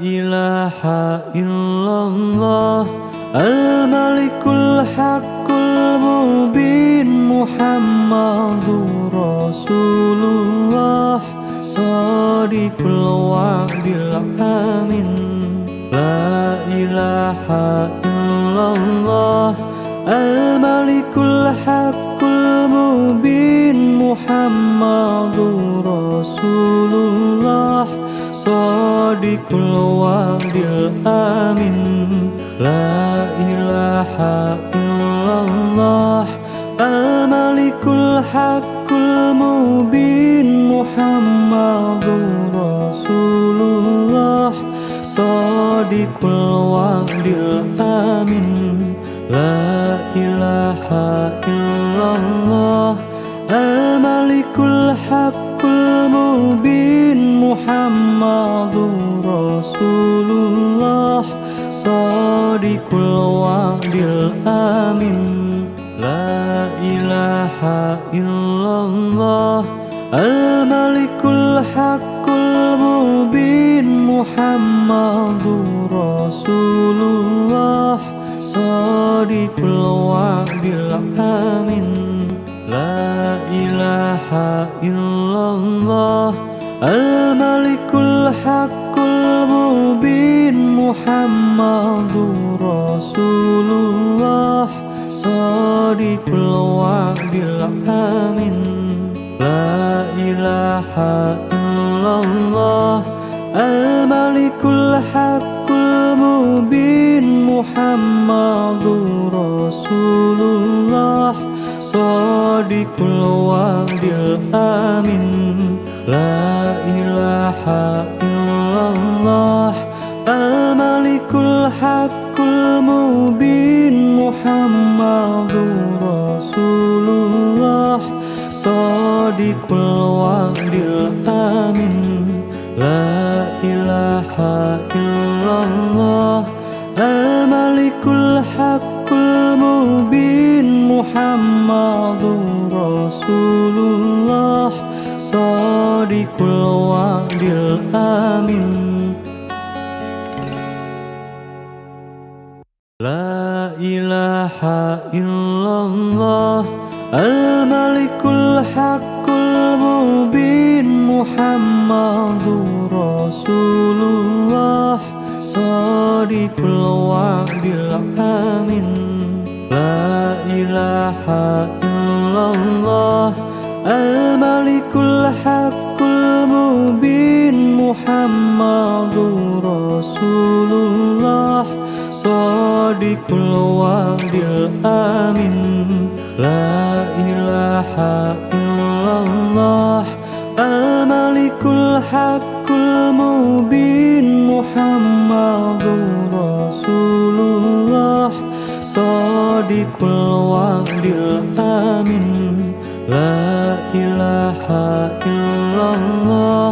ilaha illallah al-malikul haqqul mubin Muhammadur Rasulullah shadiqul wa'dil amin. La ilaha illallah al-malikul haqqul mubin Muhammadur Rasulullah shadiqul wa'dil amin. La ilaha illallah al-malikul haqqul mubin Muhammadur Rasulullah shadiqul wa'dil amin. La ilaha illallah al-malikul haqqul mubin Muhammadur Rasulullah shadiqul wa'dil amin. La ilaha illallah al-malikul haqqul mubin Muhammadur Rasulullah shadiqul wa'dil amin. La ilaha illallah al-malikul haqqul mubin Muhammadur Rasulullah shadiqul wa'dil amin. La ilaha illallah al-malikul haqqul mubin Muhammadur Rasulullah shadiqul wa'dil amin. La ilaha illallah al-malikul haqqul mubin Muhammadur Rasulullah shadiqul wa'dil amin. La ilaha illallah al-malikul haqqul mubin Muhammadur Rasulullah shadiqul wa'dil amin. La ilaha illallah al-malikul haqqul mubin Muhammadur Rasulullah shadiqul wa'dil amin. La ilaha illallah al-malikul haqqul mubin Muhammadur Rasulullah shadiqul wa'dil amin. La ilaha illallah al-malikul haqqul mubin Muhammadur Rasulullah shadiqul wa'dil amin. La ilaha illallah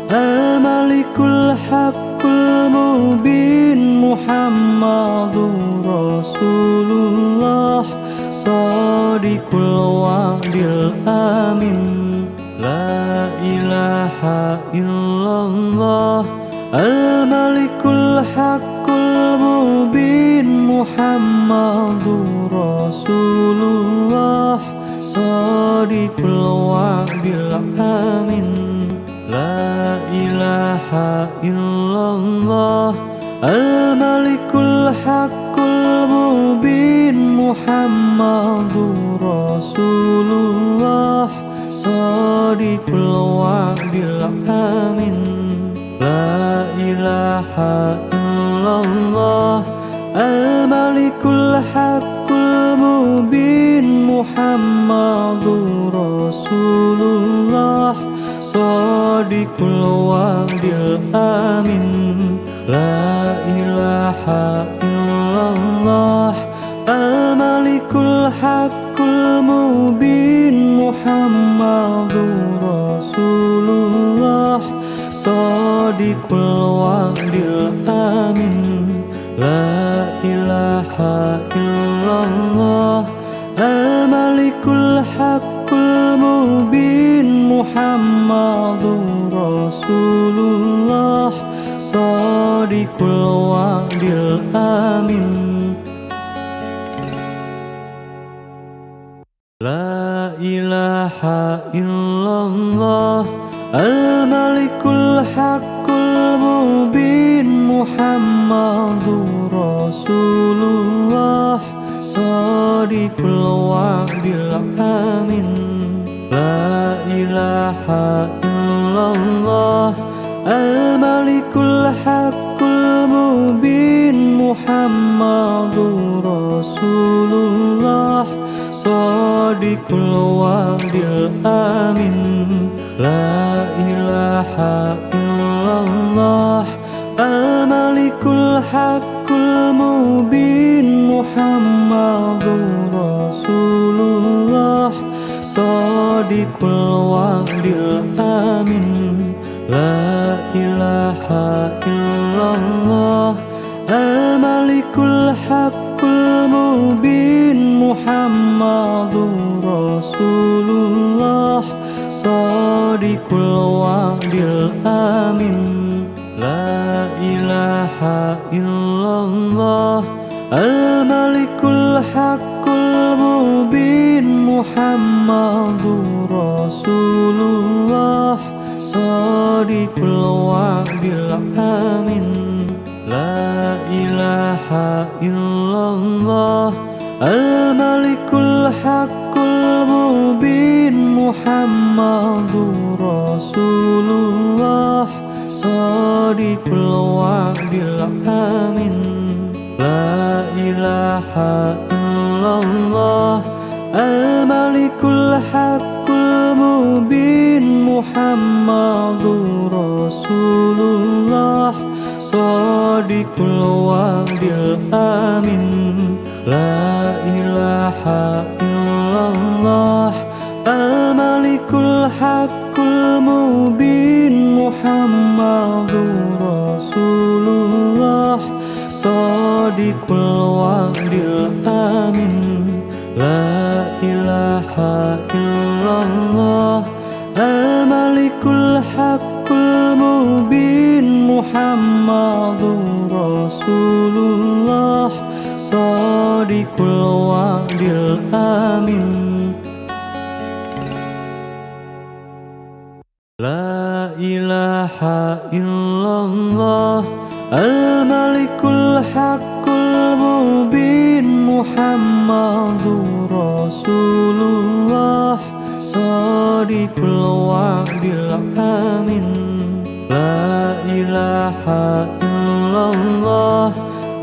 al-malikul haqqul mubin Muhammadur Rasulullah shadiqul wa'dil amin. La ilaha illallah al-malikul haqqul mubin Muhammadur Rasulullah shadiqul wa'dil amin. La ilaha illallah al-malikul haqqul mubin Muhammadur Rasulullah shadiqul wa'dil amin. La ilaha illallah al-malikul haqqul mubin Muhammadur Rasulullah shadiqul wa'dil amin. La ilaha illallah al-malikul haqqul mubin Muhammadur Rasulullah shadiqul wa'dil amin. La ilaha illallah al-malikul haqqul mubin Muhammadur Rasulullah Shadiqul wa'dil amin. La ilaha illallah al-malikul haqqul mubin Muhammadur Rasulullah Shadiqul wa'dil amin. La ilaha illallah al-malikul haqqul mubin Muhammadur Rasulullah Shadiqul wa'dil amin. La ilaha illallah al-malikul haqqul mubin Muhammadur Rasulullah Shadiqul wa'dil amin. La ilaha illallah al-malikul haqqul mubin Muhammadur Rasulullah Shadiqul wa'dil amin. La ilaha illallah al-malikul haqqul mubin Muhammadur Rasulullah Shadiqul wa'dil amin. La ilaha illallah al-malikul haqqul mubin Muhammadur Rasulullah Shadiqul wa'dil amin. La ilaha illallah al-malikul haqqul mubin Muhammadur Rasulullah Shadiqul wa'dil amin. La ilaha illallah al-malikul haqqul mubin Muhammadur Rasulullah Shadiqul wa'dil amin. La ilaha illallah al-malikul haqqul mubin Muhammadur Rasulullah Shadiqul wa'dil amin. La ilaha illallah al-malikul haqqul mubin Muhammadur Rasulullah Shadiqul wa'dil amin. La ilaha illallah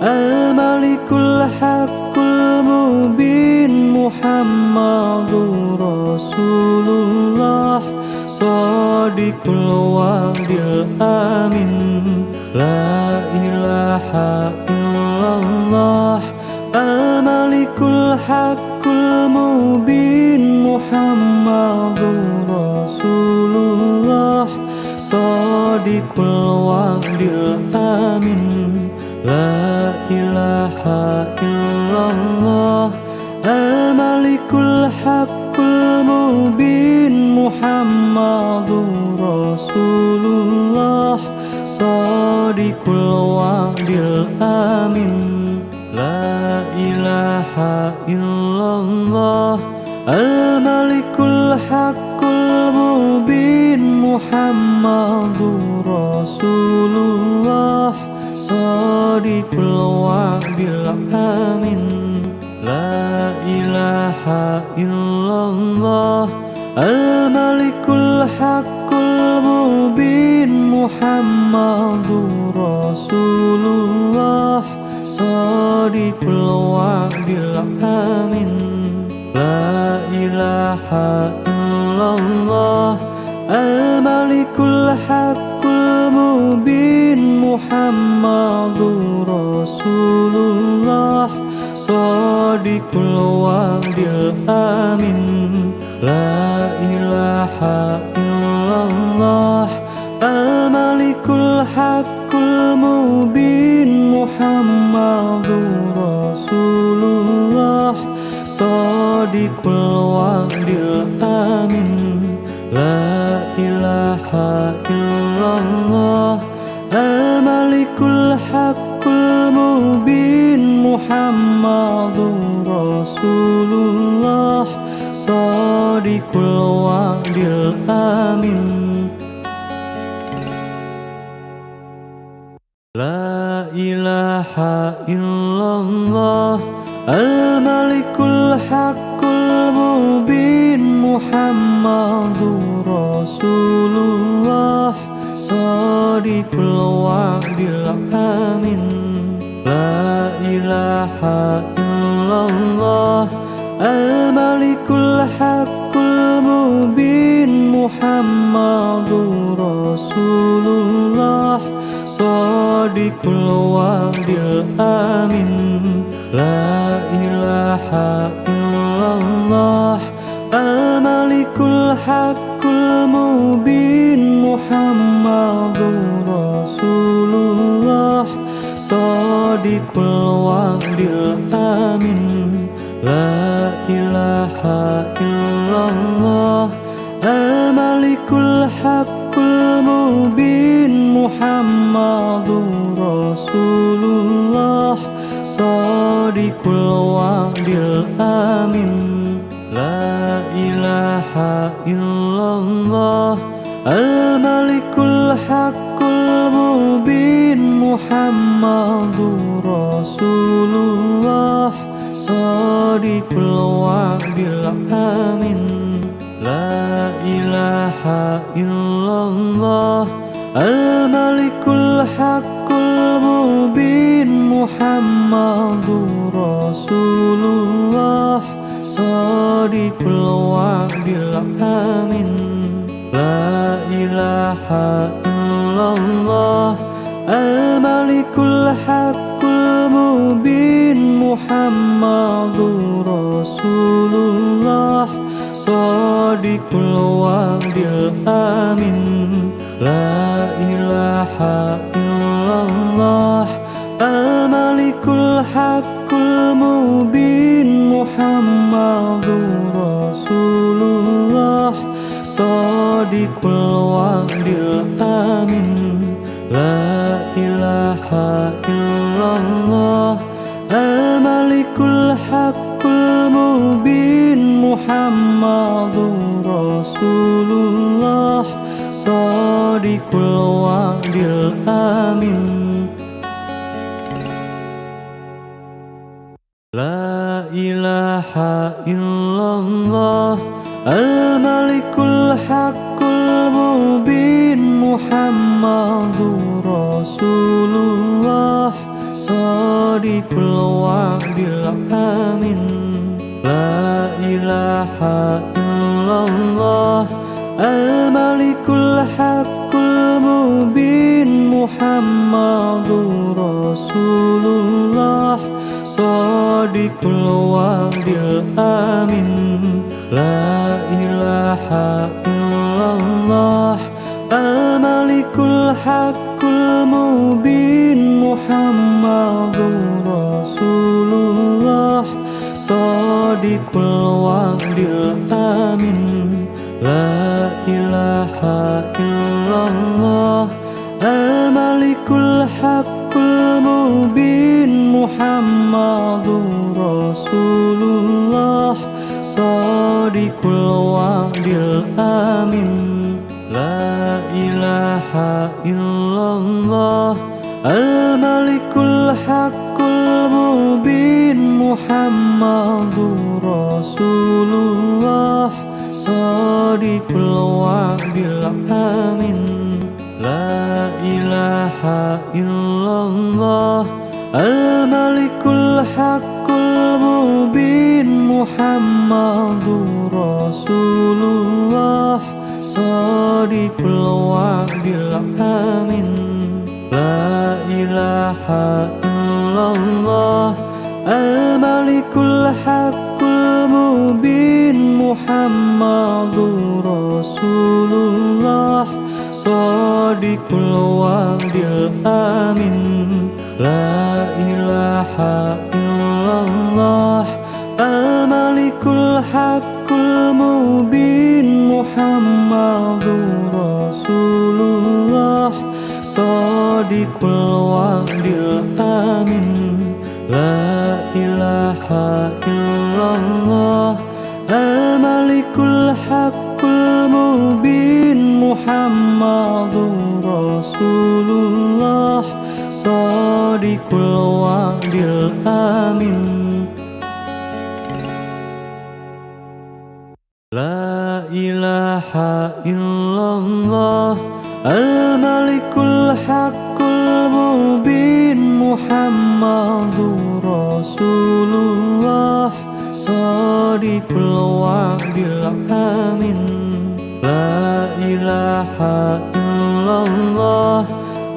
al-malikul haqqul mubin Muhammadur Rasulullah Shadiqul wa'dil amin. La ilaha illallah al-malikul haqqul mubin Muhammadur Rasulullah Shadiqul wa'dil amin. La ilaha illallah al-malikul haqqul mubin Muhammadur Rasulullah Shadiqul wa'dil amin. La ilaha illallah al-malikul haqqul mubin Muhammadur Rasulullah Shadiqul wa'dil amin. La ilaha illallah al-malikul haqqul mubin Muhammadur Rasulullah Shadiqul wa'dil amin. La ilaha illallah al-malikul haqqul mubin Muhammadur Rasulullah Shadiqul wa'dil amin. La ilaha illallah al-malikul haqqul mubin Muhammadur Rasulullah Shadiqul wa'dil amin. La ilaha illallah al-malikul Malikul Haqqul Mubin Muhammadur Rasulullah Shadiqul Wa'dil Amin. La ilaha illallah Al-Malikul Haqqul Mubin Muhammadur Rasulullah Shadiqul Wa'dil Amin. La ilaha illallah Al-Malikul Haqqul Mubin Muhammadur Rasulullah Shadiqul Wa'dil Amin. La ilaha illallah Al-Malikul Haqqul Mubin Muhammadur Rasulullah Shadiqul Wa'dil Amin. La ilaha illallah Al-Malikul Haqqul Mubin Muhammadur Rasulullah Shadiqul Wa'dil Amin. La ilaha illallah Al-Malikul Haqqul Mubin Muhammadur Rasulullah Shadiqul Wa'dil Amin. La ilaha illallah Al-Malikul Haqqul Mubin Muhammadur Rasulullah Shadiqul Wa'dil Amin. La ilaha illallah Al-Malikul Haqqul Mubin Muhammadur Rasulullah Shadiqul Wa'dil Amin. La ilaha illallah Al-Malikul Haqqul Mubin Muhammadur Rasulullah Shadiqul Wa'dil Amin. La ilaha illallah Al-Malikul Haqqul Mubin Muhammadur Rasulullah Shadiqul Wa'dil Amin. La ilaha illallah Al-Malikul Haqqul Mubin Muhammadur Rasulullah Shadiqul Wa'dil Amin. La ilaha illallah Al-Malikul Haqqul Mubin Muhammadur Rasulullah Shadiqul Wa'dil Amin. La ilaha illallah Al-Malikul Haqqul Mubin Muhammadur Rasulullah Shadiqul Wa'dil Amin. La ilaha illallah Al-Malikul Haqqul Mubin Muhammadur Rasulullah Shadiqul Wa'dil Amin. La ilaha illallah Al-Malikul Haqqul Mubin Muhammadur Rasulullah Shadiqul Wa'dil Amin. La ilaha illallah Al-Malikul Haqqul Mubin Muhammadur Rasulullah Shadiqul Wa'dil Amin. La ilaha illallah Al-Malikul Haqqul Mubin Muhammadur Rasulullah Shadiqul Wa'dil Amin. La ilaha illallah Al-Malikul Haqqul Mubin Muhammadur Rasulullah Shadiqul الوعد الآمن لا إله إلا الله الملك الحق المبين محمد رسول الله صادق الوعد الآمن لا إله إلا الله الملك الحق المبين محمد رسول الله صادق الوعد الآمن لا إله إلا الله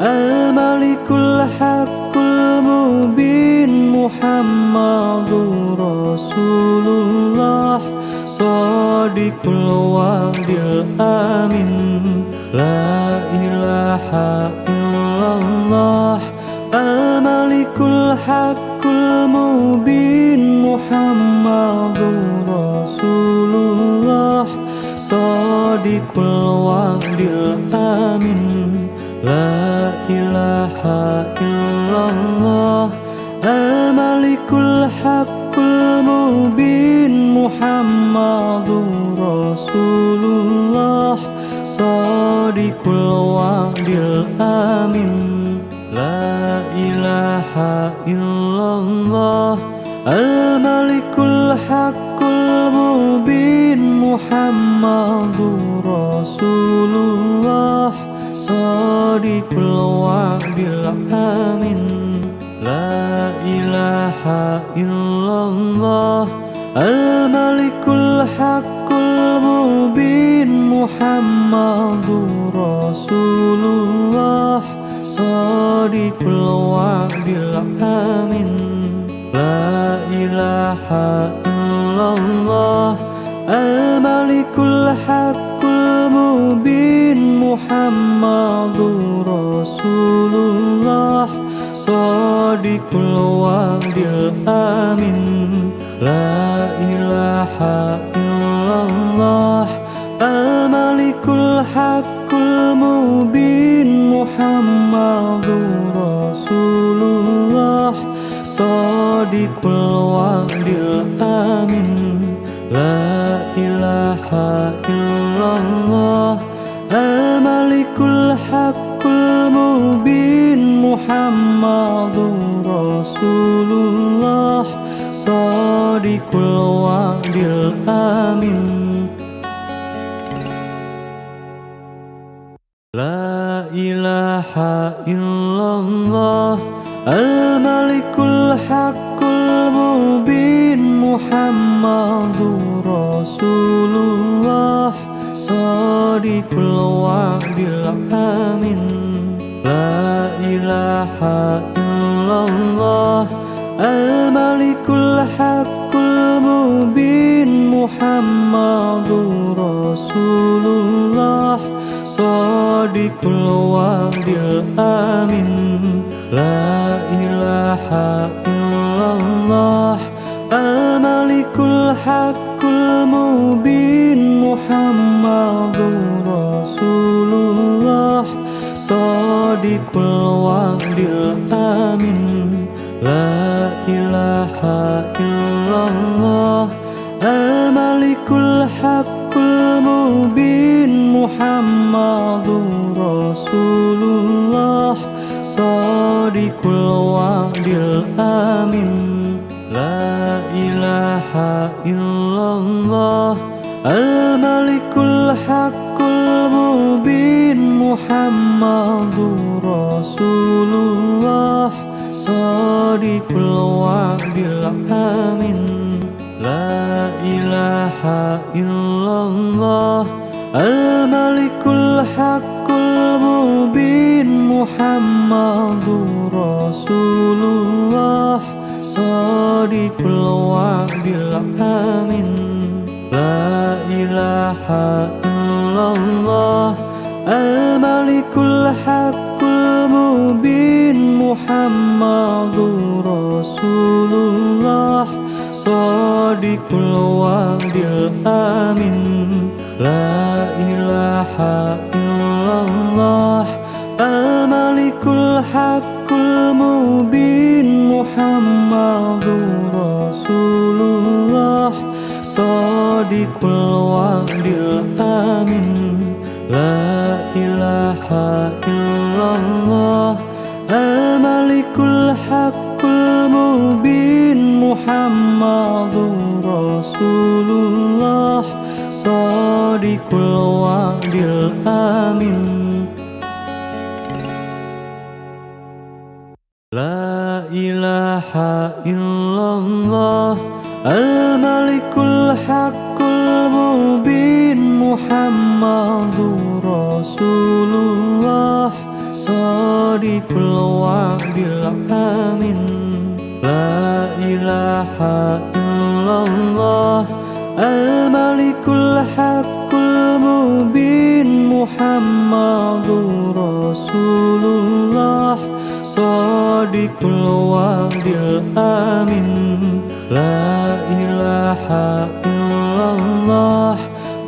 الملك الحق المبين محمد رسول الله صادق الوعد الآمن لا إله إلا الله الملك الحق المبين محمد رسول الله صادق الوعد الآمن لا إله إلا الله الملك الحق المبين محمد رسول الله صادق الوعد الآمن لا إله إلا الله الملك الحق المبين محمد رسول الله صادق الوعد الآمن لا إله إلا الله الملك الحق المبين محمد رسول الله صادق الوعد الآمن لا إله إلا الله الملك الحق المبين محمد رسول الله صادق الوعد الآمن لا إله إلا الله الملك الحق المبين محمد رسول الله صادق الوعد الآمن لا إله إلا الله الملك الحق المبين محمد رسول الله صادق الوعد الآمن لا إله إلا الله الملك الحق المبين محمد رسول الله صادق الوعد الآمن لا إله إلا الله الملك الحق المبين محمد رسول الله صادق الوعد الآمن لا إله إلا الله الملك الحق المبين محمد رسول الله صادق الوعد الآمن لا إله إلا الله الملك الحق المبين محمد رسول الله صادق الوعد الآمن لا إله إلا الله الملك الحق المبين محمد رسول الله صادق الوعد الآمن لا إله إلا الله الملك الحق المبين محمد رسول الله صادق الوعد الآمن لا إله إلا الله الملك الحق المبين محمد رسول الله صادق الوعد الآمن لا إله إلا الله الملك الحق الحق المبين محمد رسول الله صادق الوعد الآمن لا إله إلا الله الملك الحق المبين محمد رسول الله صادق الوعد الآمن لا إله إلا الله الملك الحق المبين محمد رسول الله صادق الوعد الآمن لا إله إلا الله الملك الحق المبين محمد رسول الله صادق الوعد الآمن لا إله إلا الله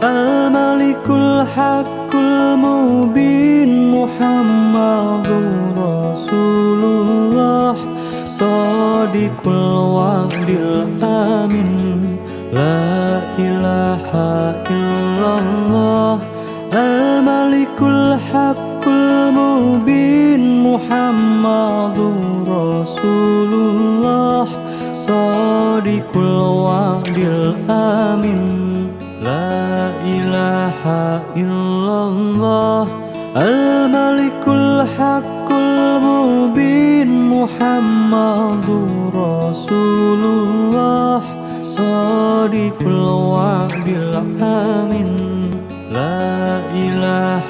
الملك الحق المبين محمد رسول الله صادق الوعد الآمن لا إله إلا الله الملك الحق المبين محمد رسول الله صادق الوعد الآمن لا إله إلا الله الملك الحق المبين محمد رسول الله صادق الوعد الآمن لا إله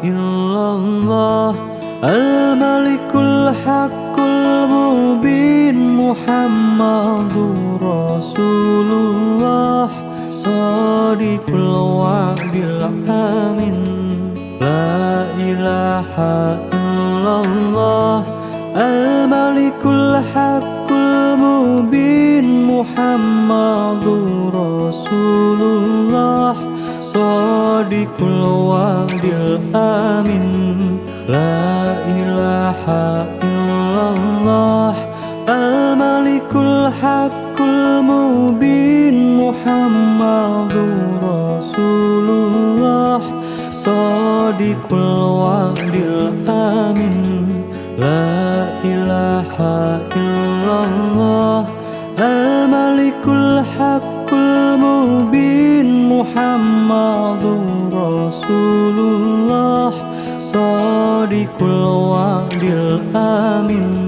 إلا الله الملك الحق المبين محمد رسول الله صادق الوعد الآمن لا إله إلا الله الملك الحق المبين محمد رسول الله صادق الوعد الآمن لا إله إلا الله الملك الحق المبين محمد رسول الله صادق الوعد الآمن لا إله إلا الله الملك الحق المبين محمد رسول الله صادق الوعد الآمن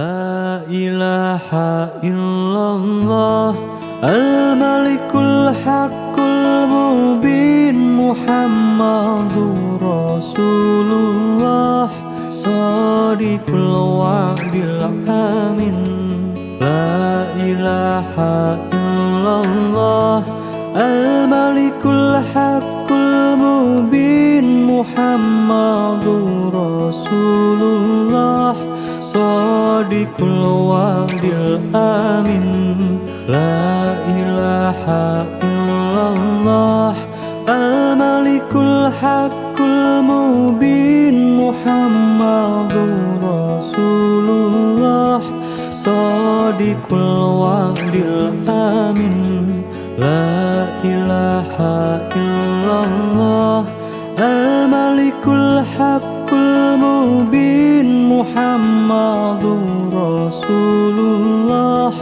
لا إله إلا الله الملك الحق المبين محمد رسول الله صادق الوعد الآمن لا إله إلا الله الملك الحق المبين محمد رسول الله صادق الوعد الآمن لا إله إلا الله الملك الحق المبين محمد رسول الله صادق الوعد الآمن لا إله إلا الله الملك الحق المبين محمد رسول الله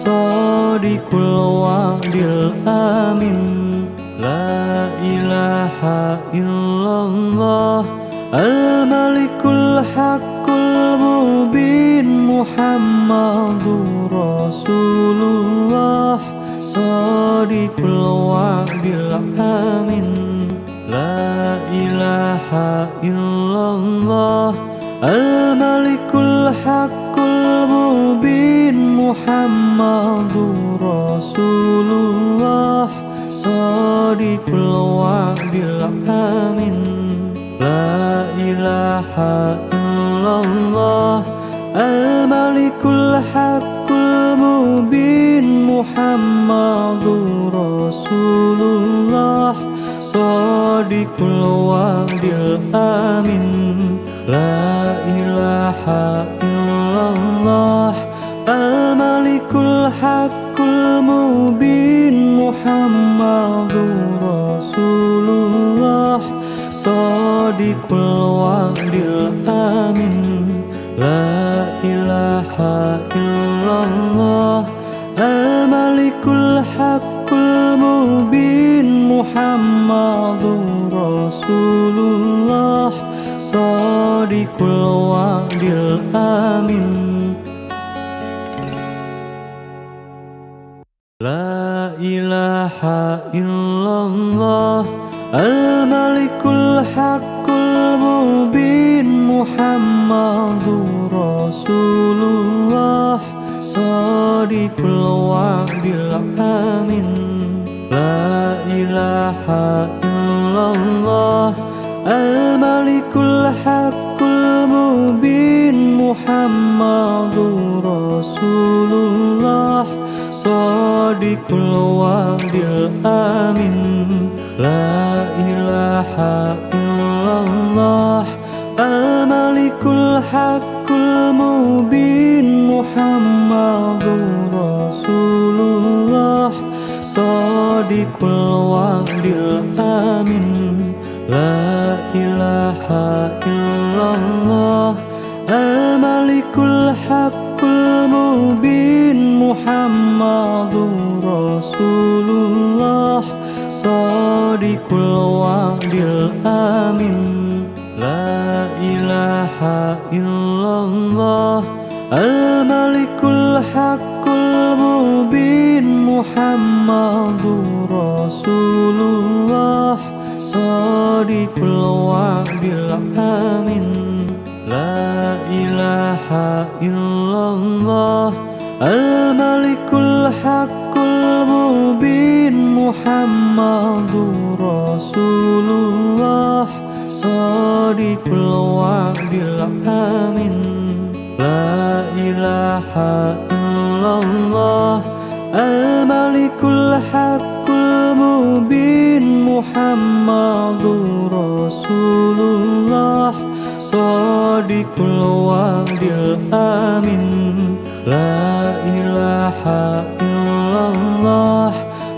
صادق الوعد الآمن لا إله إلا الله الملك الحق المبين محمد رسول الله صادق الوعد الآمن لا إله إلا الله الملك الحق المبين محمد رسول الله صادق الوعد الآمن لا إله إلا الله الملك الحق المبين محمد رسول الله صادق Sadiqul wa'dil amin. La ilaha illallah al-malikul haqqul mubin Muhammadur Rasulullah Sadiqul wa'dil amin. La ilaha illallah al-malikul haqqul mubin Muhammadur Rasulullah Sadiqul wa'dil amin. La ilaha illallah al-malikul haqqul mubin Muhammadur Rasulullah Sadiqul wa'dil amin. La ilaha illallah al-malikul haqqul mubin Muhammadur Rasulullah Sadiqul wa'dil amin. La ilaha illallah al-malikul haqqul mubin Muhammadur Rasulullah Sadiqul wa'dil amin. La ilaha illallah al-malikul haqqul mubin Muhammadur Rasulullah Sadiqul wa'dil amin. La ilaha illallah al-malikul haqqul mubin Muhammadur Rasulullah Sadiqul wa'dil amin. La ilaha illallah al-malikul haqqul mubin Muhammadur Rasulullah Sadiqul wa'dil amin. La ilaha illallah al-malikul haqqul mubin Muhammadur Rasulullah Sadiqul wa'dil amin. La ilaha illallah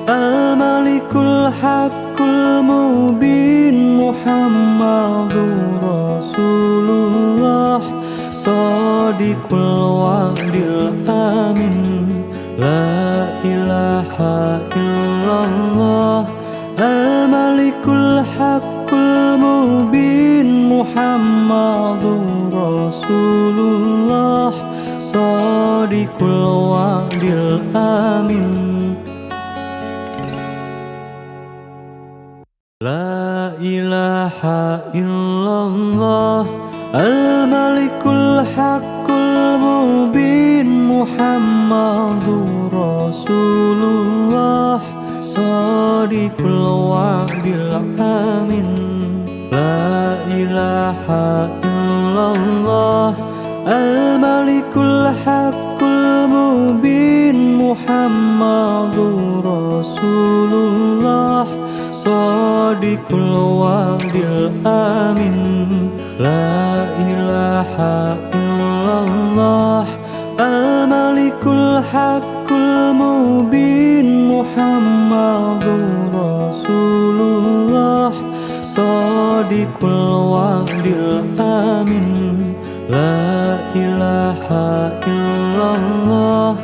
al-malikul haqqul mubin Muhammadur Rasulullah Sadiqul wa'dil amin. La ilaha illallah al-malikul haqqul mubin Muhammadur Rasulullah Sadiqul wa'dil amin. La ilaha illallah al-malikul haqqul mubin Muhammadur Rasulullah Sadiqul wa'dil amin. La ilaha illallah al-malikul haqqul mubin Muhammadur Rasulullah Sadiqul wa'dil amin. La ilaha illallah al-malikul haqqul mubin Muhammadur Rasulullah Sadiqul wa'dil amin. La ilaha illallah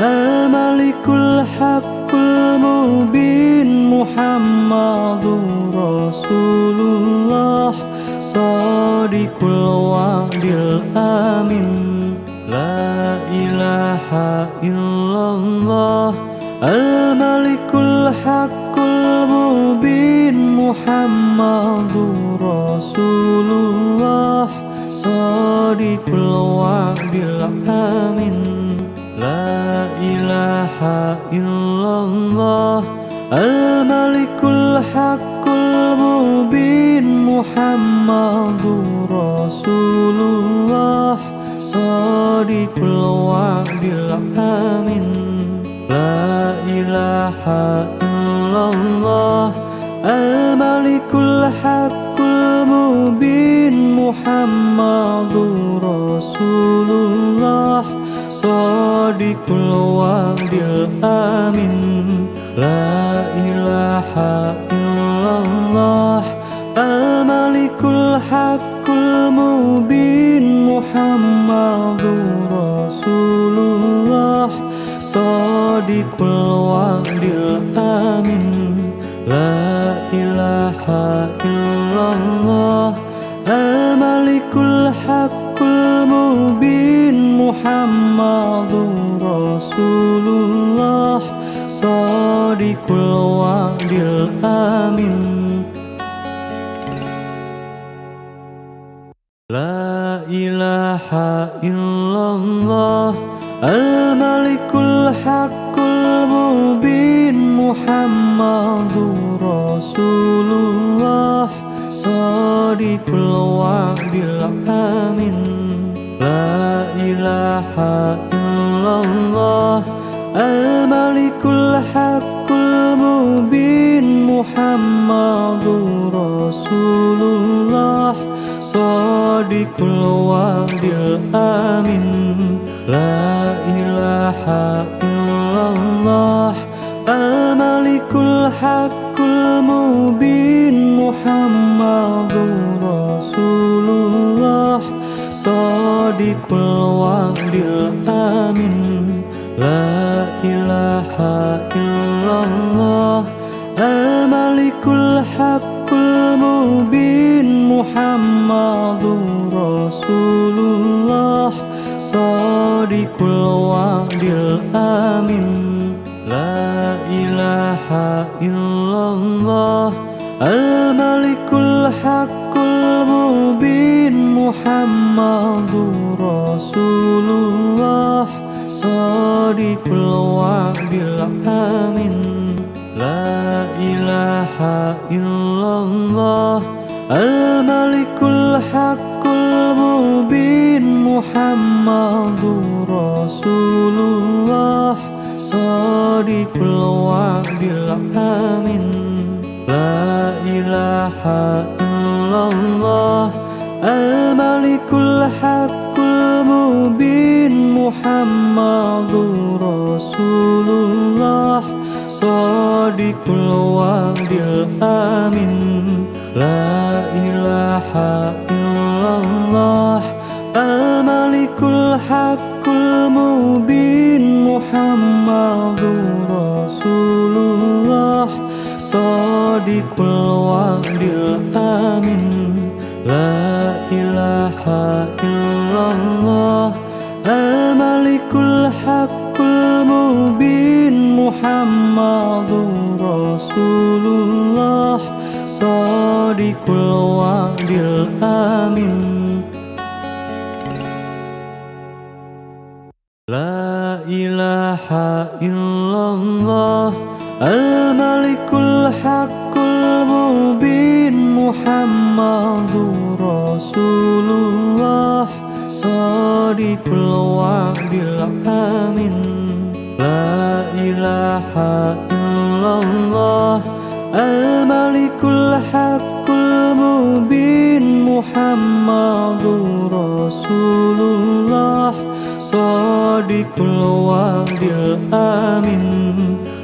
al-malikul haqqul mubin Muhammadur Rasulullah Sadiqul wa'dil amin. La ilaha illallah al-malikul haqqul mubin Muhammadur Rasulullah Sadiqul wa'dil amin. La ilaha illallah al-malikul haqqul mubin Muhammadur Rasulullah Sadiqul wa'dil amin. La ilaha illallah Al-Malikul Haqqul Mubin Muhammadur Rasulullah Shadiqul Wa'dil Amin La ilaha illallah Al-Malikul Haqqul Mubin Muhammadur Rasulullah Shadiqul Wa'dil Amin La ilaha illallah Al-Malikul Haqqul Mubin Muhammadur Rasulullah Shadiqul Wa'dil Amin La ilaha illallah Al-Malikul Haqqul Mubin Muhammadur Rasulullah Shadiqul Wa'dil Amin La ilaha illallah Al-Malikul Haqqul Mubin Muhammadur Rasulullah Shadiqul Wa'dil Amin La ilaha illallah Al-Malikul Haqqul Mubin Muhammadur Rasulullah Shadiqul Wa'dil Amin La ilaha illallah Al-Malikul Haqqul Mubin Muhammadur Rasulullah Shadiqul Wa'dil Amin La ilaha illallah Al-Malikul Haqqul Mubin Muhammadur Rasulullah Shadiqul Wa'dil Amin La ilaha illallah Al-Malikul Haqqul Mubin Muhammadur Rasulullah Shadiqul Wa'dil Amin La ilaha illallah Al-Malikul Haqqul Mubin Muhammadur Rasulullah Shadiqul Wa'dil Amin La ilaha illallah Al-Malikul Haqqul Mubin Muhammadur Rasulullah Shadiqul Wa'dil Amin La ilaha illallah Al-Malikul Haqqul Mubin Muhammadur Rasulullah Shadiqul Wa'dil Amin La ilaha illallah Al-Malikul Haqqul Mubin Muhammadur Rasulullah Shadiqul Wa'dil Amin La ilaha illallah Al-Malikul Haqqul Mubin Muhammadur Rasulullah Shadiqul Wa'dil Amin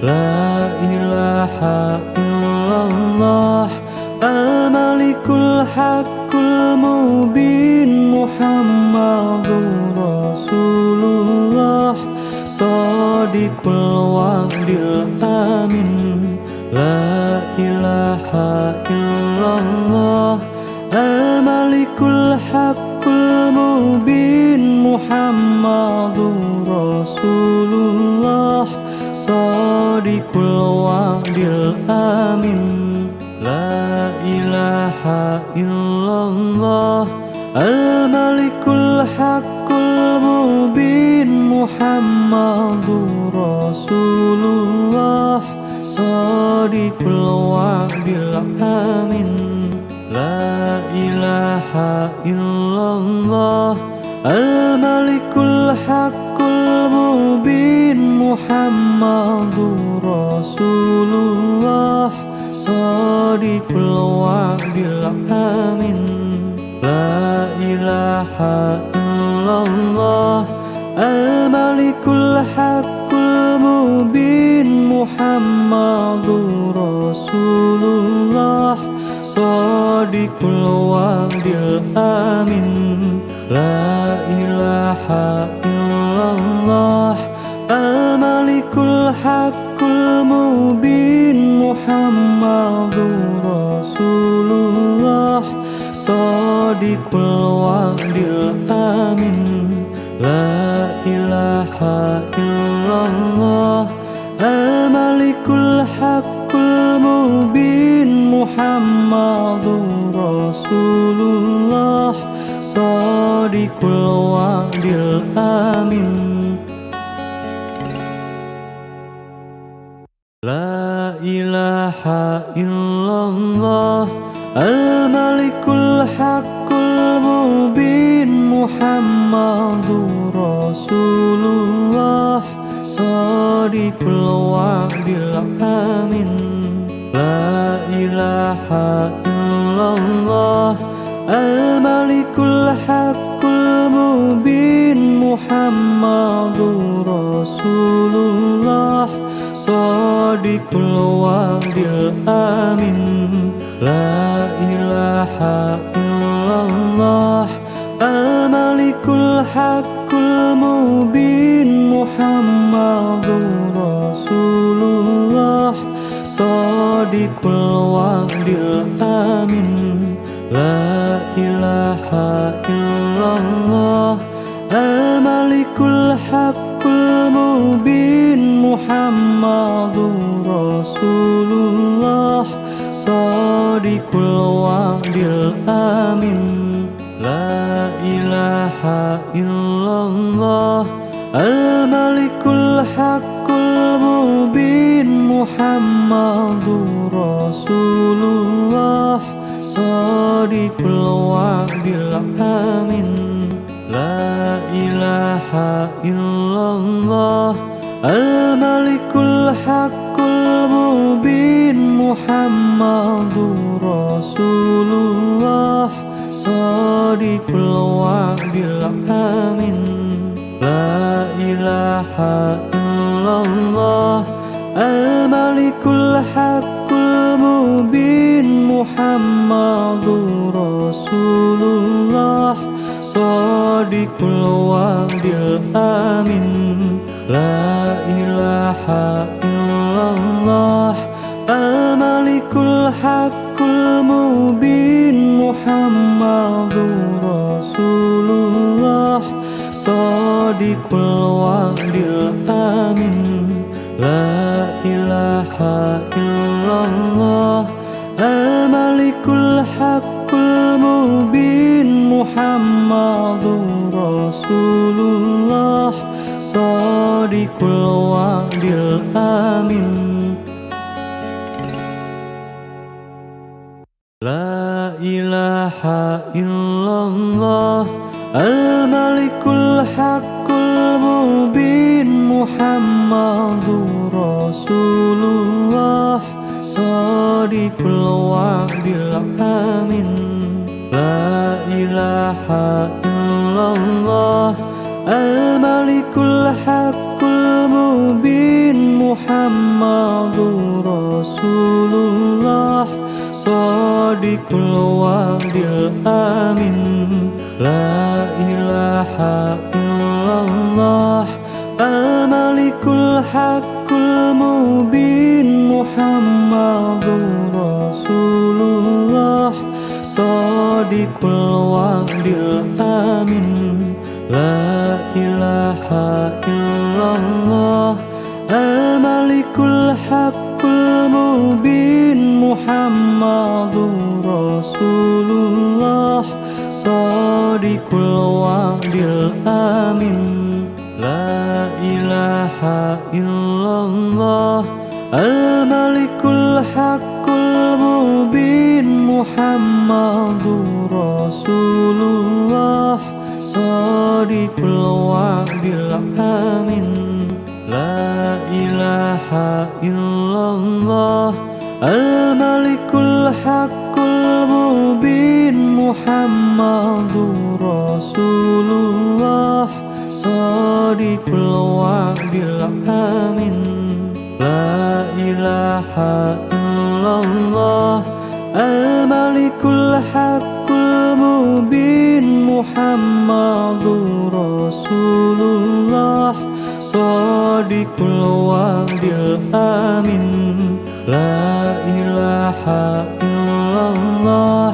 La ilaha illallah Al-Malikul Haqqul Mubin Muhammadur Rasulullah Shadiqul Wa'dil Amin La ilaha illallah Al-Malikul Haqqul Mubin Muhammadur Rasulullah Shadiqul Wa'dil Amin La ilaha illallah Al-Malikul Haqqul Mubin Muhammadur Rasulullah Shadiqul Wa'dil Amin La ilaha illallah Al-Malikul Haqqul Mubin Muhammadur Rasulullah صادق الوعد الأمين لا إله إلا الله الملك الحق المبين محمد رسول الله صادق الوعد الأمين لا إله إلا الله الملك الحق المبين محمد رسول الله صادق الوعد الأمين لا إله إلا الله الملك الحق المبين محمد رسول الله صادق الوعد الأمين لا إله إلا الله الملك الحق المبين محمد رسول الله صادق الوعد الأمين لا إله إلا الله الملك الحق المبين محمد رسول الله صادق الوعد الأمين لا إله إلا الله الملك الحق المبين محمد رسول الله صادق الوعد الأمين لا إله إلا الله الملك الحق المبين محمد رسول الله صادق الوعد الأمين لا إله إلا الله الملك الحق المبين محمد رسول الله صادق الوعد الأمين لا إله إلا الله الملك الحق المبين محمد رسول الله صادق الوعد الأمين لا إله إلا الله الملك الحق المبين محمد رسول الله صادق الوعد الأمين لا إله إلا الله الملك الحق المبين محمد رسول الله صادق الوعد الأمين لا إله إلا الله الملك الحق المبين محمد رسول الله صادق الوعد الأمين لا إله إلا الله الملك الحق المبين محمد رسول الله صادق الوعد الأمين لا إله إلا الله الملك الحق المبين محمد رسول الله صادق الوعد الأمين لا إله إلا الله الملك الحق المبين محمد رسول الله صادق الوعد الأمين لا إله إلا الله الملك الحق المبين محمد رسول الله صادق الوعد الأمين لا إله إلا الله الملك الحق المبين محمد رسول الله صادق الوعد الأمين لا إله إلا الله Al-Malikul Haqqul Mubin Muhammadur Rasulullah Shadiqul Wa'dil Amin. La ilaha illallah Al-Malikul Haqqul Mubin Muhammadur Rasulullah Shadiqul Wa'dil Amin. La ilaha illallah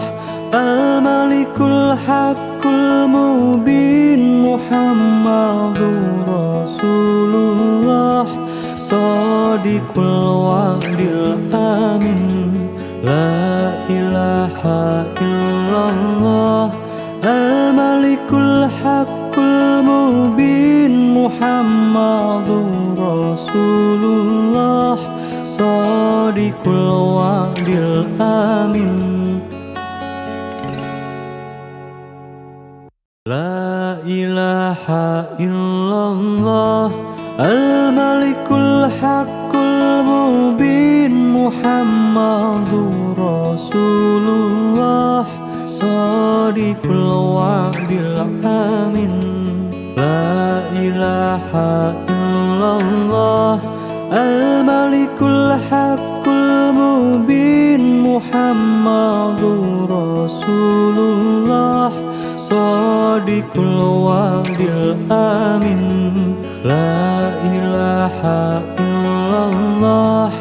Al-Malikul Haqqul Mubin Muhammadur Rasulullah Shadiqul Wa'dil Amin. La ilaha illallah Al-Malikul Haqqul Mubin Muhammadur Rasulullah Shadiqul Wa'dil Amin. La ilaha illallah Al-Malikul Haqqul Mubin Muhammadur Rasulullah Shadiqul Wa'dil Amin. La ilaha illallah Al-Malikul Haqqul Mubin Muhammadur Rasulullah Shadiqul Wa'dil Amin. La ilaha illallah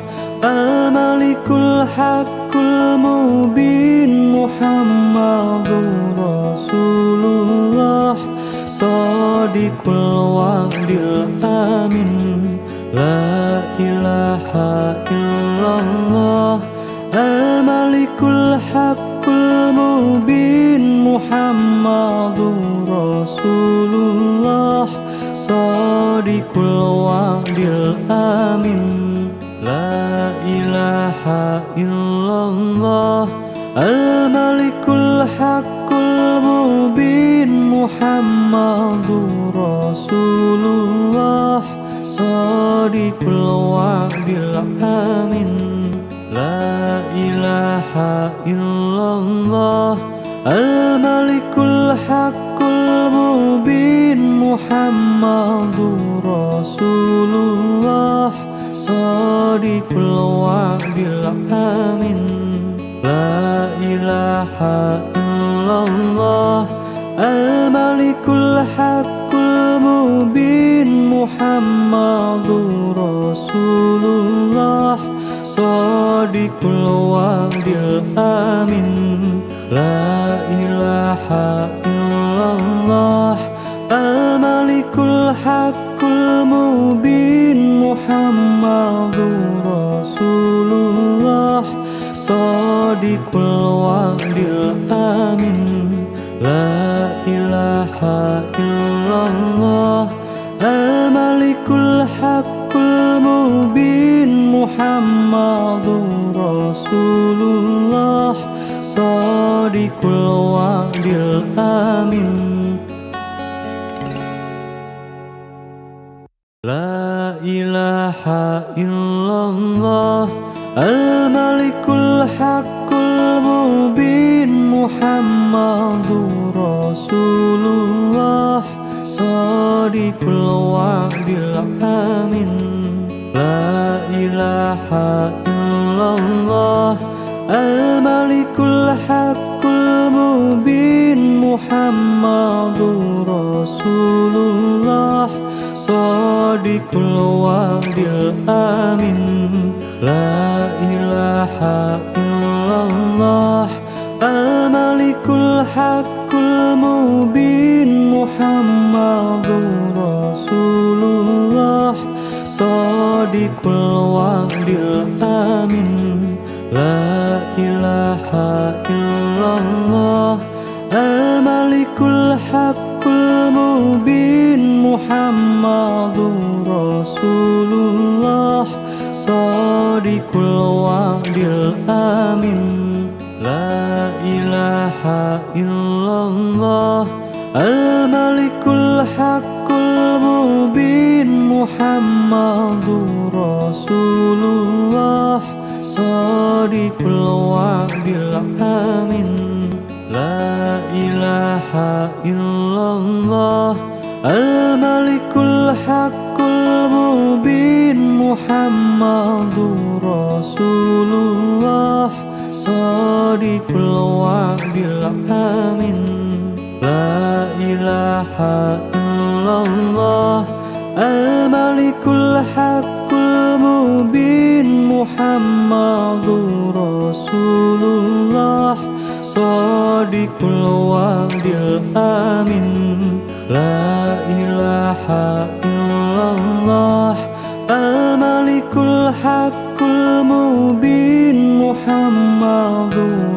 Al-Malikul Haqqul Mubin Muhammadur Rasulullah Shadiqul Wa'dil Amin. La ilaha illallah Al-Malikul Haqqul Mubin Muhammadur Rasulullah Shadiqul Wa'dil Amin. La ilaha illallah Al-Malikul Haqqul Mubin Muhammadur Rasulullah Shadiqul Wa'dil Amin. La ilaha illallah Al-Malikul Haqqul Mubin Muhammadur Rasulullah Shadiqul Wa'dil Amin. La ilaha illallah Al-Malikul Haqqul Mubin Muhammadur Rasulullah Shadiqul Wa'dil Amin. La ilaha illallah Al-Malikul Haqqul Mubin Muhammadur Rasulullah Shadiqul Wa'dil Amin. La ilaha illallah Al-Malikul Haqqul Mubin Muhammadur Rasulullah Shadiqul Wa'dil Amin. La ilaha illallah Al-Malikul Haqqul Mubin Muhammadur Rasulullah Shadiqul Wa'dil Amin. La ilaha illallah Al-Malikul Haqqul Mubin Muhammadur Rasulullah Shadiqul Wa'dil Amin. La ilaha illallah Al-Malikul Haqqul Mubin Muhammadur Rasulullah Shadiqul Wa'dil Amin. La ilaha illallah Al-Malikul Haqqul Mubin Muhammadur Rasulullah Shadiqul Wa'dil Amin. La ilaha illallah Al-Malikul Haqqul Mubin Muhammadur Rasulullah صادق الوعد الأمين لا إله إلا الله الملك الحق المبين محمد رسول الله صادق الوعد الأمين لا إله إلا الله الملك الحق المبين محمد رسول الله صادق الوعد الأمين لا إله إلا الله الملك الحق المبين محمد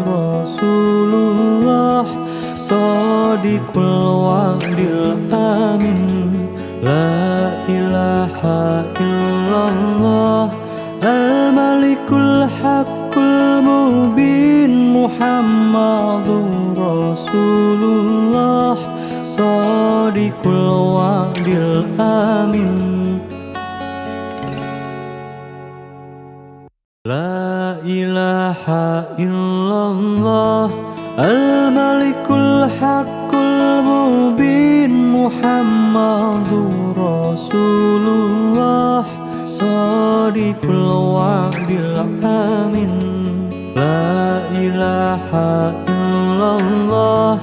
رسول الله صادق الوعد الأمين لا إله إلا الله الملك الحق المبين محمد رسول الله صادق الوعد الأمين لا إله إلا الله الملك الحق المبين محمد رسول الله صادق الوعد الأمين لا إله إلا الله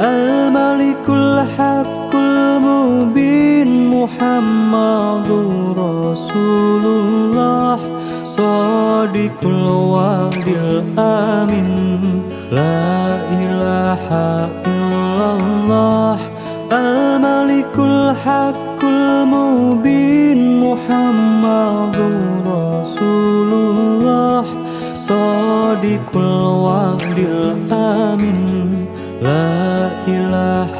الملك الحق المبين محمد رسول الله صادق الوعد الأمين لا إله إلا الله الملك الحق المبين محمد رسول الله صادق الوعد الأمين لا إله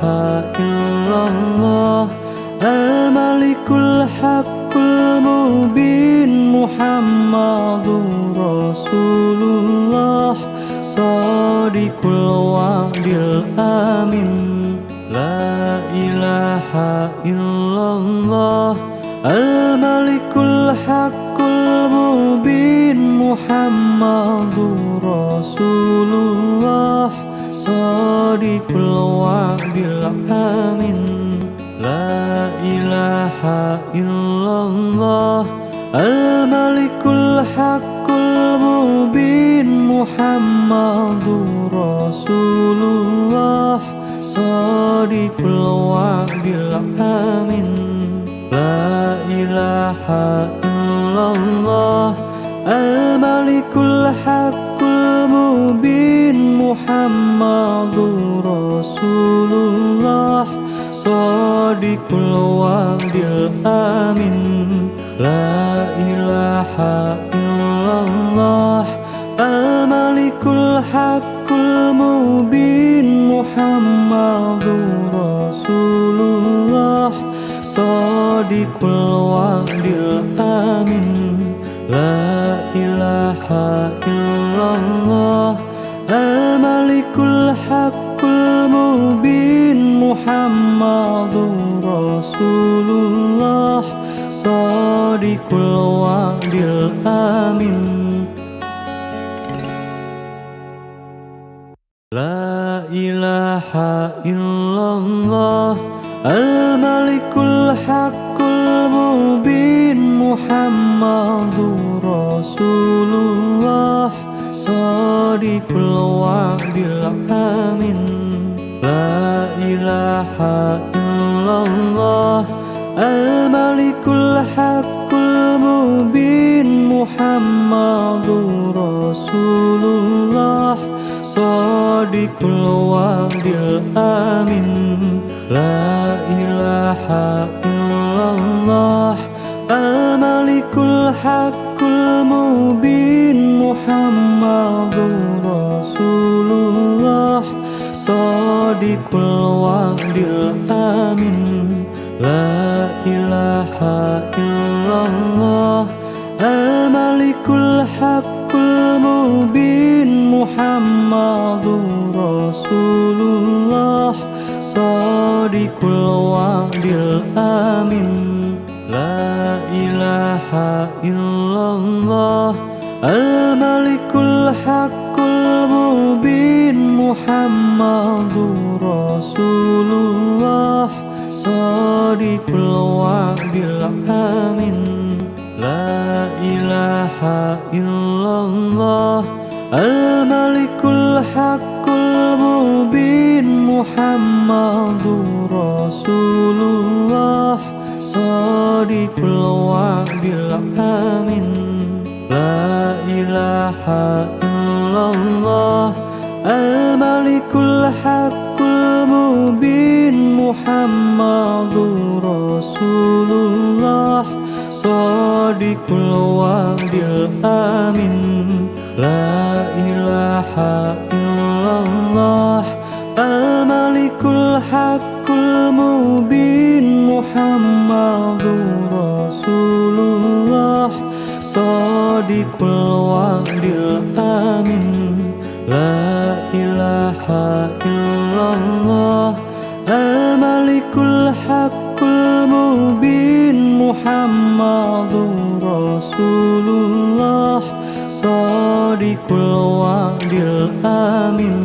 إلا الله الملك الحق المبين محمد رسول الله صادق الوعد الأمين لا إله إلا الله الملك الحق المبين محمد رسول الله صادق الوعد الأمين لا إله إلا الله الملك الحق المبين محمد رسول الله صادق الوعد الأمين لا إله إلا الله الملك الحق المبين محمد رسول الله صادق الوعد الأمين لا إله إلا الله الملك الحق المبين محمد رسول الله صادق الوعد الأمين لا إله إلا الله الملك الحق المبين محمد رسول الله صادق الوعد الأمين لا إله إلا الله الملك الحق المبين محمد رسول الله صادق الوعد الأمين لا إله إلا الله الملك الحق المبين محمد رسول الله صادق الوعد الأمين لا إله إلا الله الملك الحق المبين محمد رسول الله صادق الوعد الأمين لا إله إلا الله الملك الحق المبين محمد رسول الله صادق الوعد الأمين لا إله إلا الله الملك haqqul mubin Muhammadur Rasulullah Shadiqul wa'dil amin La ilaha illallah Al-Malikul Haqqul Mubin Muhammadur Rasulullah Shadiqul wa'dil amin La ilaha illallah Al-Malikul Haqqul Mubin Muhammadur Rasulullah Shadiqul wa'dil amin La ilaha illallah Al-Malikul Haqqul Mubin Muhammadur Rasulullah Shadiqul wa'dil amin La ilaha illallah Al-Malikul Haqqul Mubin Muhammadur Rasulullah Shadiqul wa'dil amin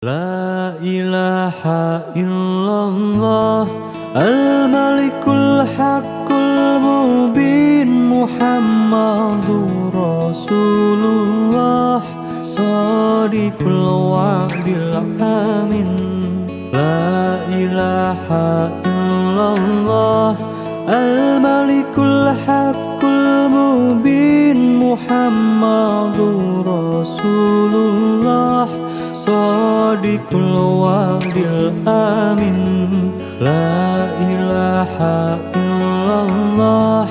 La ilaha illallah Al-Malikul Haqqul Mubin Muhammadur Rasulullah Shadiqul wa'dil amin La ilaha illallah Al-Malikul Haqqul Mubin Muhammadur Rasulullah Shadiqul wa'dil amin La ilaha illallah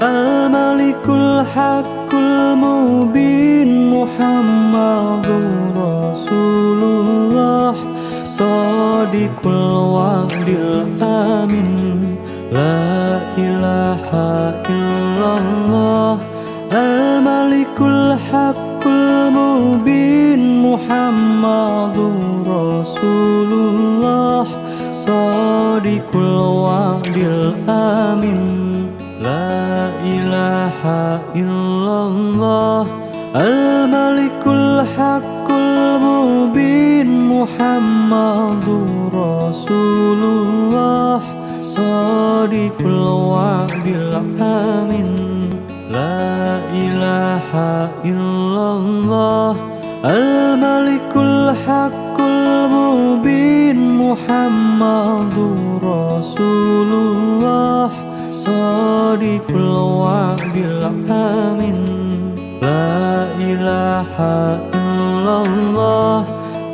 Al-Malikul Haqqul Mubin Muhammadur Rasulullah Shadiqul wa'dil amin La ilaha illallah Al-Malikul Haqqul Mubin Muhammadur Rasulullah Shadiqul wa'dil amin La ilaha illallah Al-Malikul Haqqul Mubin Muhammadur Rasulullah Shadiqul wa'dil amin La ilaha illallah Al-Malikul Haqqul Mubin Muhammadur Rasulullah Shadiqul wa'dil amin La ilaha illallah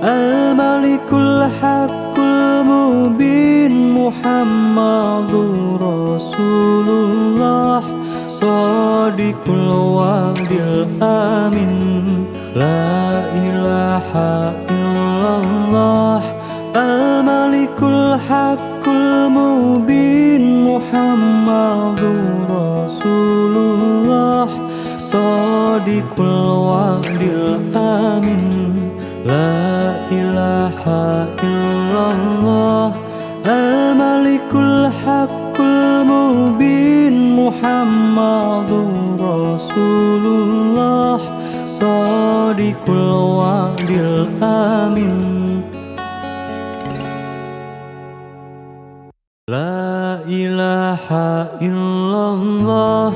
Al-Malikul Haqqul Mubin Muhammadur Rasulullah Shadiqul wa'dil amin La ilaha illallah Al-Malikul Haqqul Mubin Muhammadur Rasulullah Shadiqul wa'dil amin La ilaha illallah Al-Malikul Haqqul Mubin Muhammadur Rasulullah Shadiqul wa'dil amin La ilaha illallah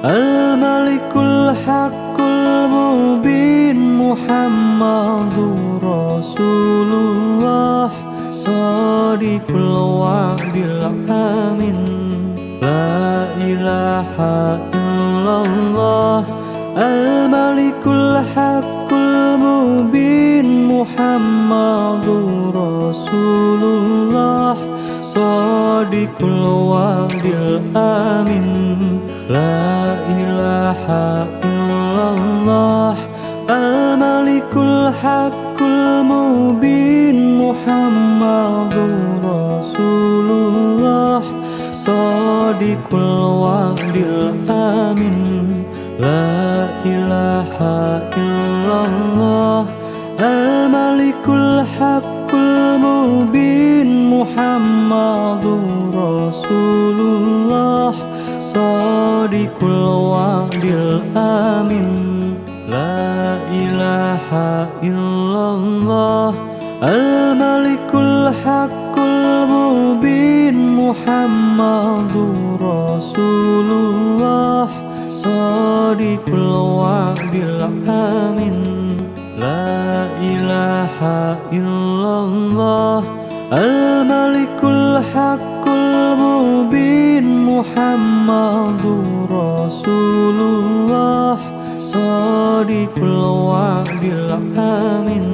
Al-Malikul Haqqul Mubin Muhammadur Rasulullah Shadiqul wa'dil amin La ilaha illallah Al-Malikul Haqqul Mubin Muhammadur Rasulullah Shadiqul wa'dil amin La ilaha illallah Al-Malikul Haqqul Mubin Muhammadur Rasulullah Shadiqul wa'dil amin La ilaha illallah Al-Malikul Haqqul Mubin Muhammadur Rasulullah Shadiqul wa'dil الآمن لا إله إلا الله الملك الحق المبين محمد رسول الله صادق الوعد الآمن لا إله إلا الله الملك الحق المبين محمد رسول الله صادق الوعد الآمن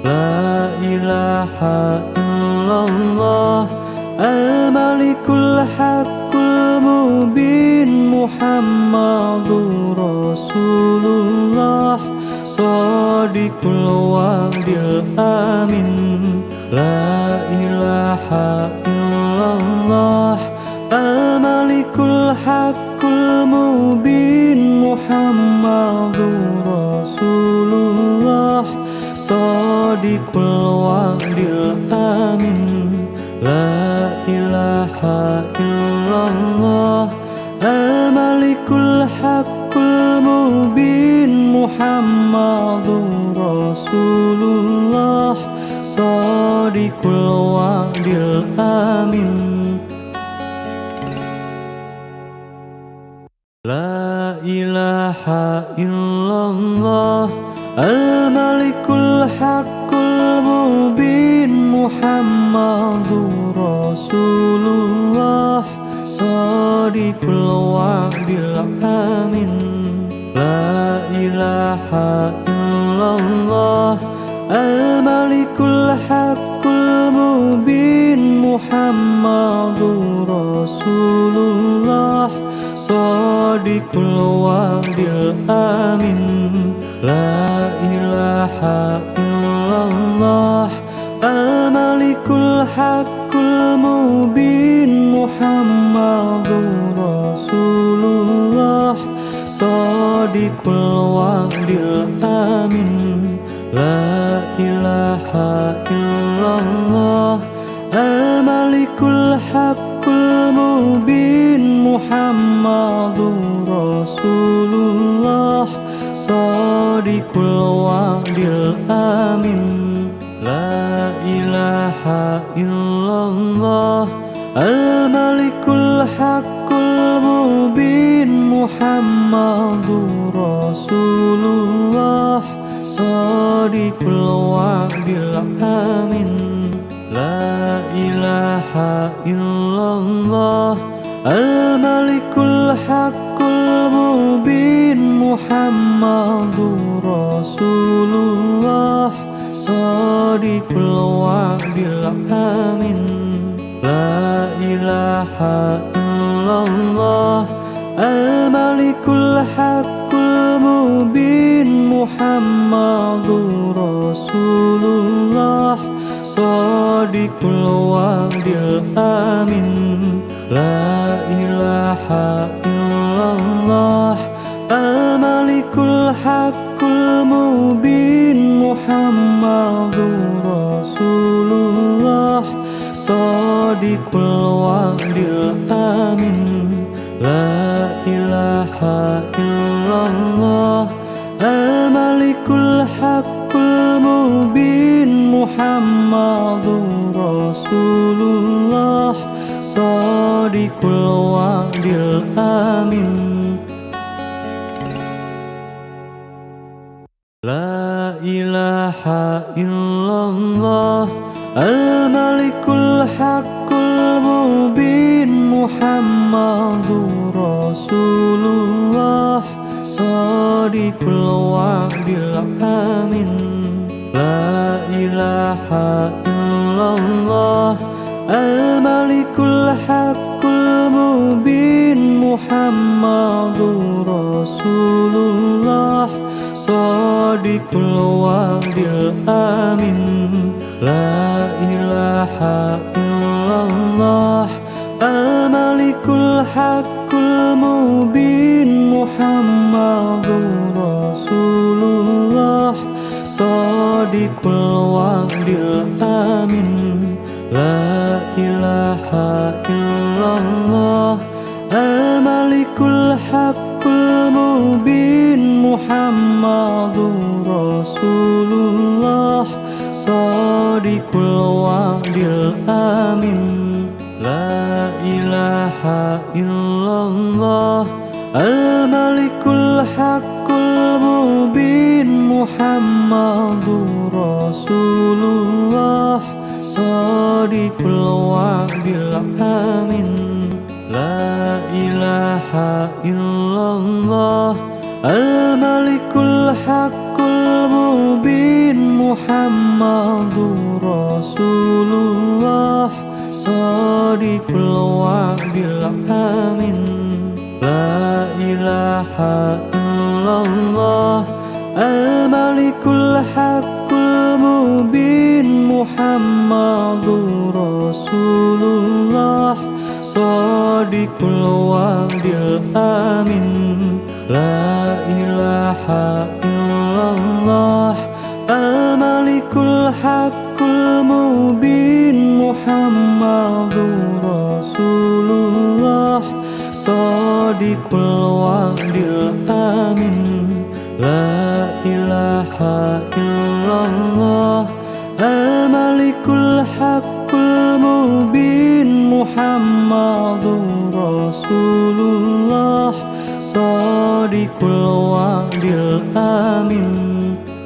لا إله إلا الله الملك الحق المبين محمد رسول الله صادق الوعد الآمن لا إله إلا الله الملك الحق المبين محمد رسول الله صادق الوعد الآمن لا إله إلا الله الملك الحق المبين محمد رسول الله صادق الوعد الآمن لا إله إلا الله الملك الحق المبين محمد رسول الله صادق الوعد الآمن لا إله إلا الله الملك الحق المبين محمد رسول الله صادق الوعد الآمن لا إله إلا الله الملك الحق المبين محمد رسول الله صادق الوعد الآمن لا إله إلا الله الملك الحق المبين محمد رسول الله صادق الوعد الآمن لا إله إلا الله الملك الحق المبين محمد رسول الله صادق الوعد الآمن لا إله إلا الله الملك الحق المبين محمد رسول الله صادق الوعد الآمن لا إله إلا الله الملك الحق المبين محمد رسول الله صادق الوعد الآمن لا إله إلا الله الملك الحق المبين محمد رسول الله صادق الوعد الآمن لا إله إلا الله الملك الحق المبين محمد رسول الله صادق الوعد الآمن لا إله إلا الله الملك الحق المبين محمد رسول الله صادق الوعد الآمن لا إله إلا الله الملك الحق المبين محمد رسول الله صادق الوعد الآمن لا إله إلا الله الملك الحق المبين محمد رسول الله صادق الوعد الآمن لا إله إلا الله الملك الحق المبين Shadiqul wa'dil amin. La ilaha illallah Al-Malikul Haqqul Mubin Muhammadur Rasulullah Shadiqul wa'dil amin. La ilaha illallah Al-Malikul Haqqul Mubin Muhammadur Rasulullah Shadiqul wa'dil amin. La ilaha illallah Al-Malikul Haqqul Mubin Muhammadur Rasulullah Shadiqul wa'dil amin. La ilaha illallah Al-Malikul Haqqul Mubin Muhammadur Rasulullah Shadiqul wa'dil amin. La ilaha illallah Al-Malikul Haqqul Mubin Muhammadur Rasulullah Shadiqul wa'dil amin.